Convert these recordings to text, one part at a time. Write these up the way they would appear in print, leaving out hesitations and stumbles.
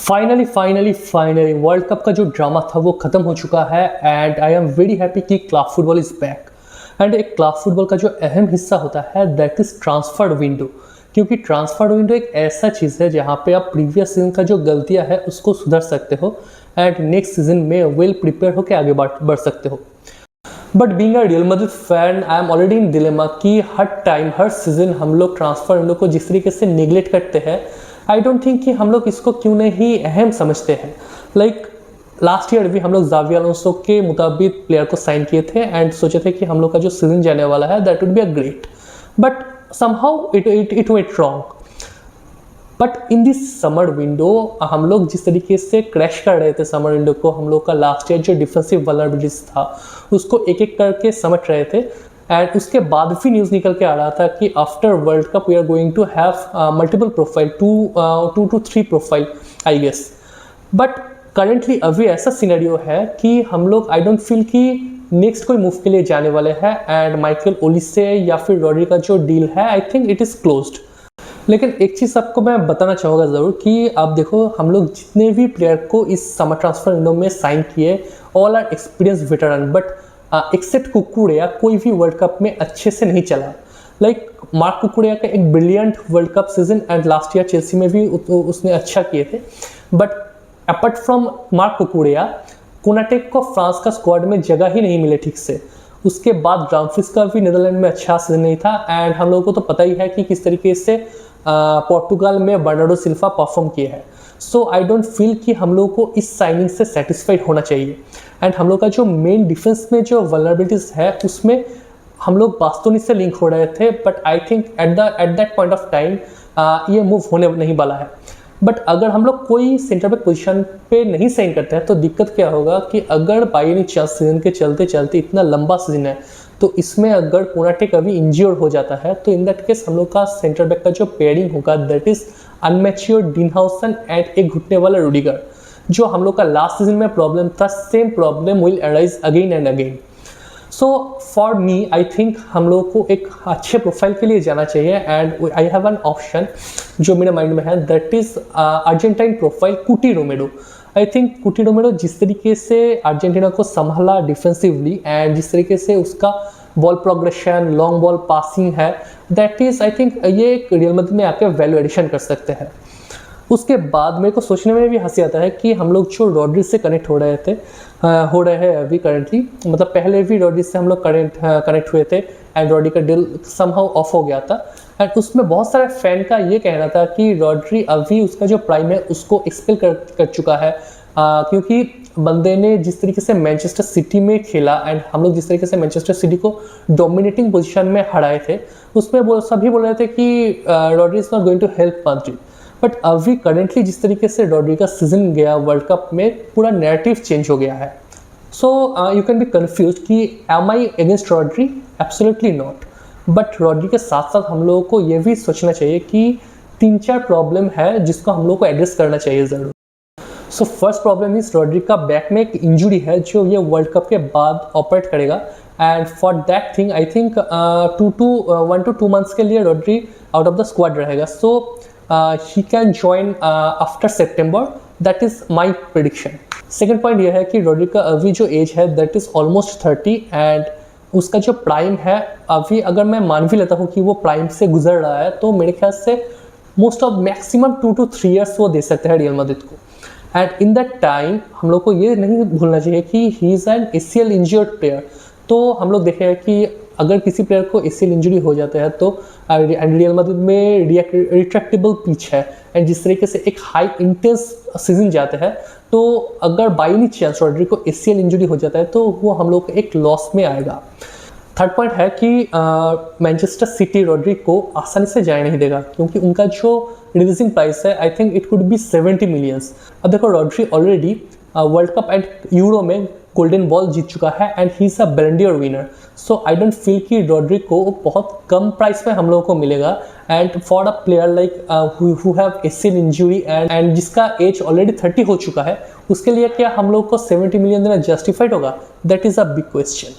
Finally world cup का जो drama था वो खत्म हो चुका है and I am very happy कि club football is back. And एक क्लब फुटबॉल का जो अहम हिस्सा होता है दैट इज ट्रांसफर विंडो, क्योंकि ट्रांसफर विंडो एक ऐसा चीज़ है जहाँ पे आप प्रीवियस सीजन का जो गलतियाँ है उसको सुधर सकते हो एंड नेक्स्ट सीजन में वेल प्रिपेयर होकर आगे बढ़ सकते हो। But being a real Madrid fan I am already in dilemma कि हर टाइम हर सीजन हम लोग ट्रांसफर विंडो को जिस तरीके से निगलेक्ट करते हैं, आई डोंट थिंक कि हम लोग इसको क्यों नहीं अहम समझते हैं। लाइक लास्ट ईयर भी हम लोग ज़ावी अलोंसो के मुताबिक प्लेयर को साइन किए थे एंड सोचे थे कि हम लोग का जो सीजन जाने वाला है that would be a great, but somehow it went wrong. But in this summer window हम लोग जिस तरीके से क्रैश कर रहे थे समर विंडो को, हम लोग का लास्ट ईयर जो डिफेंसिव वल्नरेबिलिटीज था उसको एक एक करके समझ रहे थे एंड उसके बाद भी न्यूज़ निकल के आ रहा था कि after World Cup we are going to have multiple profile, two to three profile I guess. But currently अभी ऐसा सिनेरियो है कि हम लोग आई डोंट फील कि नेक्स्ट कोई मूव के लिए जाने वाले हैं एंड माइकल ओलिसे या फिर रॉड्री का जो डील है I think it is closed. लेकिन एक चीज़ आपको मैं बताना चाहूँगा ज़रूर कि आप देखो हम लोग जितने भी प्लेयर को इस समर ट्रांसफर विंडो में साइन किए all are experience veteran, but except Cucurella कोई भी वर्ल्ड कप में अच्छे से नहीं चला। लाइक मार्क कुकुरेया का एक brilliant world cup season and last year Chelsea में भी उसने अच्छा किए थे, but apart from mark कुकुरेया Konate को फ्रांस का स्क्वाड में जगह ही नहीं मिले ठीक से। उसके बाद ग्रामफिस का भी नीदरलैंड में अच्छा सीजन नहीं था एंड हम लोगों को तो पता ही है कि किस तरीके से पोर्टुगल में बर्नार्डो सिल्वा परफॉर्म किए हैं। सो आई डोंट फील कि हम लोगों को इस साइनिंग से सेटिस्फाइड होना चाहिए एंड हम लोग का जो मेन डिफेंस में जो वल्नरेबिलिटीज है उसमें हम लोग बास्तोनी से लिंक हो रहे थे, but I think at that point of time ये मूव होने नहीं वाला है। बट अगर हम लोग कोई सेंटर बैक पोजीशन पे नहीं साइन करते हैं तो दिक्कत क्या होगा कि अगर बाई एनी चांस सीजन के चलते चलते इतना लंबा सीजन है तो इसमें अगर कोनाटे कभी इंज्योर हो जाता है तो इन दैट केस हम लोग का सेंटर बैक का जो पेयरिंग होगा दैट इज अनमैच्योर डीनहाउसन एंड एक घुटने वाला रूडिगर। जो हम लोग का लास्ट सीजन में प्रॉब्लम था same problem will arise again and again. So for me I think हम लोग को एक अच्छे प्रोफाइल के लिए जाना चाहिए and I have an option जो मेरे माइंड में है दैट इज अर्जेंटाइन प्रोफाइल कुटी रोमेरो। आई थिंक कुटी रोमेरो जिस तरीके से अर्जेंटीना को संभाला डिफेंसिवली एंड जिस तरीके से उसका ball progression long ball passing है दैट इज आई थिंक ये एक रियल मैड्रिड में आके वैल्यू एडिशन कर सकते हैं। उसके बाद मेरे को सोचने में भी हंसी आता है कि हम लोग जो रॉड्री से कनेक्ट हो रहे हैं अभी करंटली, मतलब पहले भी रॉड्री से हम लोग कनेक्ट हुए थे एंड रॉड्री का डील समहाउ ऑफ हो गया था एंड उसमें बहुत सारे फैन का ये कहना था कि रॉड्री अभी उसका जो प्राइम है उसको एक्सपेल कर चुका है क्योंकि बंदे ने जिस तरीके से मैनचेस्टर सिटी में खेला एंड हम लोग जिस तरीके से मैनचेस्टर सिटी को डोमिनेटिंग पोजीशन में हराए थे उसमें सभी बोल रहे थे कि Rodri is not going to help Madrid. But अभी करेंटली जिस तरीके से रॉड्री का सीजन गया वर्ल्ड कप में पूरा नैरेटिव चेंज हो गया है। So you can be confuse कि am I against Rodri, absolutely not. But Rodri के साथ साथ हम लोगों को ये भी सोचना चाहिए कि 3-4 प्रॉब्लम है जिसको हम लोग को एड्रेस करना चाहिए ज़रूर। So first problem is Rodri का बैक में एक इंजुरी है जो ये वर्ल्ड कप के बाद ऑपरेट करेगा and for that thing I think 1 to 2 months के लिए Rodri out of the squad रहेगा। सो he can join after September, that is my prediction. Second point यह है कि रॉड्री का अभी जो एज है दैट इज ऑलमोस्ट 30 एंड उसका जो प्राइम है अभी अगर मैं मान भी लेता हूँ कि वो प्राइम से गुजर रहा है तो मेरे ख्याल से most of maximum 2 to 3 years वो दे सकते हैं रियल मैड्रिड को एंड इन दैट टाइम हम लोग को ये नहीं भूलना चाहिए कि he is an ACL injured player. तो हम लोग देखें कि अगर किसी प्लेयर को ACL इंजरी हो जाता है तो रियल मैड्रिड में रिट्रैक्टेबल पिच है एंड जिस तरीके से एक हाई इंटेंस सीजन जाता है तो अगर बाई एनी चांस रॉड्री को ACL इंजरी हो जाता है तो वो हम लोग एक लॉस में आएगा। थर्ड पॉइंट है कि मैनचेस्टर सिटी रॉड्री को आसानी से जाने नहीं देगा क्योंकि उनका जो रिलीजिंग प्राइस है I think it could be 70 million। अब देखो Rodri already world cup and Euro में गोल्डन बॉल जीत चुका है and he is a Ballon d'Or winner. So I don't feel कि रॉड्री को बहुत कम प्राइस में हम लोगों को मिलेगा and for a player like who have ACL injury and जिसका एज ऑलरेडी 30 हो चुका है उसके लिए क्या हम लोग को 70 million देना जस्टिफाइड होगा? That is a big question.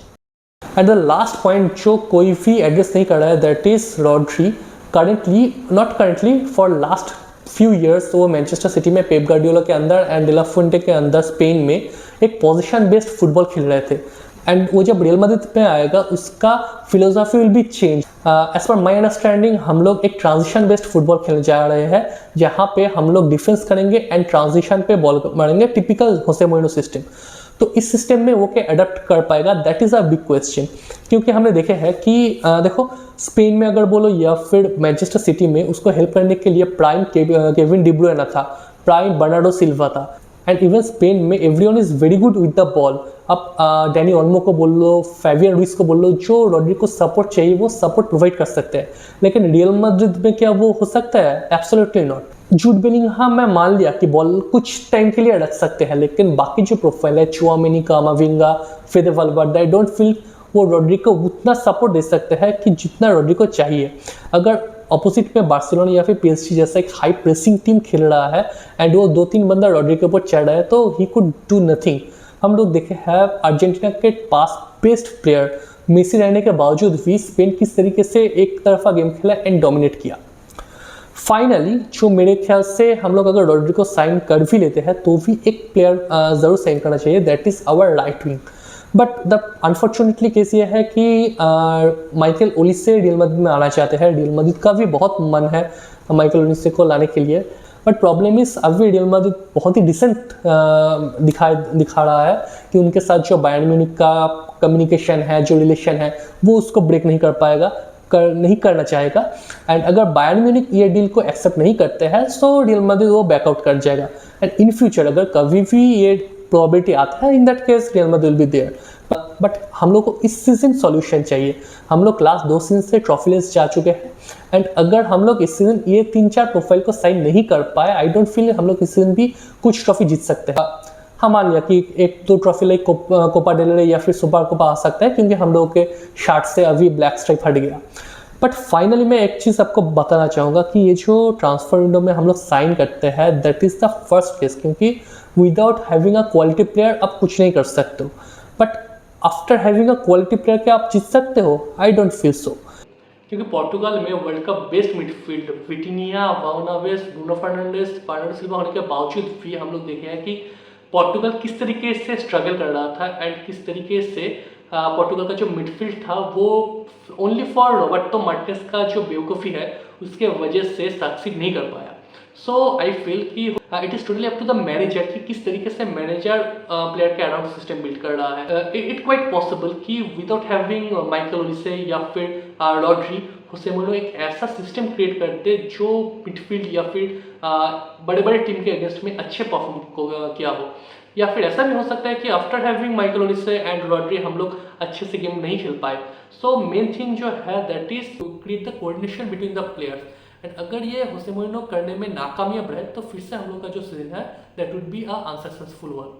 And the last point जो कोई भी एड्रेस नहीं कर रहा है that is Rodri currently, not currently, for last few years वो मैनचेस्टर सिटी में पेप गार्डियोला के अंदर एंड डे ला फुएंटे के अंदर स्पेन में एक पोजीशन बेस्ड फुटबॉल खेल रहे थे, एंड वो जब रियल मैड्रिड पे आएगा उसका philosophy will be change. As per my understanding हम लोग एक ट्रांजिशन बेस्ड फुटबॉल खेलने जा रहे हैं, जहाँ पे हम लोग डिफेंस करेंगे एंड ट्रांजिशन पे बॉल मारेंगे, टिपिकल होसे मोरिनो सिस्टम। तो इस सिस्टम में वो क्या अडप्ट कर पाएगा, that is a big question. क्योंकि हमने देखे हैं कि देखो स्पेन में अगर बोलो या फिर मैनचेस्टर सिटी में, उसको हेल्प करने के लिए प्राइम केविन डी ब्रुयना था, प्राइम बर्नार्डो सिल्वा था, एंड इवन स्पेन में everyone is very good with the ball. अब डैनी ओल्मो को बोल लो, फैबियन रुइस को बोल लो, जो रॉड्री को सपोर्ट चाहिए वो सपोर्ट प्रोवाइड कर सकते हैं। लेकिन रियल मैड्रिड में क्या वो हो सकता है? Absolutely not. जूड बेलिंगहम मैं मान लिया कि बॉल कुछ टाइम के लिए रख सकते हैं, लेकिन बाकी जो प्रोफाइल है Tchouameni, कामाविंगा, फेदे Valverde, I don't feel वो रॉड्री को उतना सपोर्ट दे सकते हैं कि जितना रॉड्री को चाहिए। अगर ऑपोजिट में बार्सिलोना या फिर पीएसजी जैसा एक हाई प्रेसिंग टीम खेल रहा है एंड वो 2-3 बंदा रॉड्री के ऊपर चढ़ रहा है, तो ही कुड डू नथिंग। हम लोग देखे हैं अर्जेंटीना के पास बेस्ट प्लेयर मेसी रहने के बावजूद भी स्पेन किस तरीके से एक तरफा गेम खेला एंड डोमिनेट किया। फाइनली जो मेरे ख्याल से हम लोग अगर रॉड्री को साइन कर भी लेते हैं तो भी एक प्लेयर ज़रूर साइन करना चाहिए, that is our right wing. But the unfortunately case ये है कि माइकल ओलिसे रियल मैड्रिड में आना चाहते हैं। रियल मैड्रिड का भी बहुत मन है माइकल ओलिसे को लाने के लिए, बट प्रॉब्लम इस अभी रियल मैड्रिड बहुत ही डिसेंट दिखा रहा है कि उनके साथ जो बायर्न म्यूनिख का कम्युनिकेशन है, जो रिलेशन है, वो उसको ब्रेक नहीं कर पाएगा, नहीं करना चाहेगा। एंड अगर बायर्न म्यूनिख ये डील को एक्सेप्ट नहीं करते हैं तो रियल मैड्रिड वो बैकआउट कर जाएगा। एंड इन फ्यूचर अगर कभी भी ये प्रोबेबिलिटी आता है, in that case Real Madrid will be there. But हम लोग को इस सीजन सॉल्यूशन चाहिए। हम लोग लास्ट 2 सीजन से ट्रॉफीलेस जा चुके हैं, एंड अगर हम लोग इस सीजन ये 3-4 प्रोफाइल को साइन नहीं कर पाए, आई डोंट फील हम लोग इस सीजन भी कुछ ट्रॉफी जीत सकते हैं। हाँ मान लिया कि 1-2 ट्रॉफी लाइक कोपा डेल रे या फिर सुपर कोपा आ सकता है, क्योंकि हम लोगों के शार्ट से अभी ब्लैक स्ट्राइप हट गया। बट फाइनली मैं एक चीज़ आपको बताना चाहूँगा कि ये जो ट्रांसफर विंडो में हम लोग साइन करते हैं, that is the first case, क्योंकि without having a quality player आप कुछ नहीं कर सकते हो। But after having a quality player क्या आप जीत सकते हो? I don't feel so. क्योंकि पोर्टुगल में world cup best midfield Vitinha, João Neves, Bruno Fernandes, Bernardo Silva होने के बावजूद भी हम लोग देखे हैं कि पोर्टुगल किस तरीके से स्ट्रगल कर रहा था एंड किस तरीके से पोर्टुगल का जो मिडफील्ड था वो ओनली फॉर रॉबर्टो मार्टिनेज का जो बेवकूफ़ी है उसके वजह से सक्सीड नहीं कर पाया। सो आई फील कि it is totally up to the manager कि किस तरीके से मैनेजर प्लेयर के अराउंड सिस्टम बिल्ड कर रहा है। इट क्वाइट पॉसिबल कि विदाउट हैविंग माइकल ओलिसे या फिर रॉड्री, होसे मोरिनो एक ऐसा सिस्टम क्रिएट करते जो मिडफील्ड या फिर बड़े बड़े टीम के अगेंस्ट में अच्छे परफॉर्म किया हो। या फिर ऐसा भी हो सकता है कि after having Michael Olise and Rodri हम लोग अच्छे से गेम नहीं खेल पाए। सो मेन थिंग जो है that is to create the coordination between the players. And अगर ये होसे मोरिनो करने में नाकामयाब रहे तो फिर से हम लोग का जो सीजन है that would be a unsuccessful one.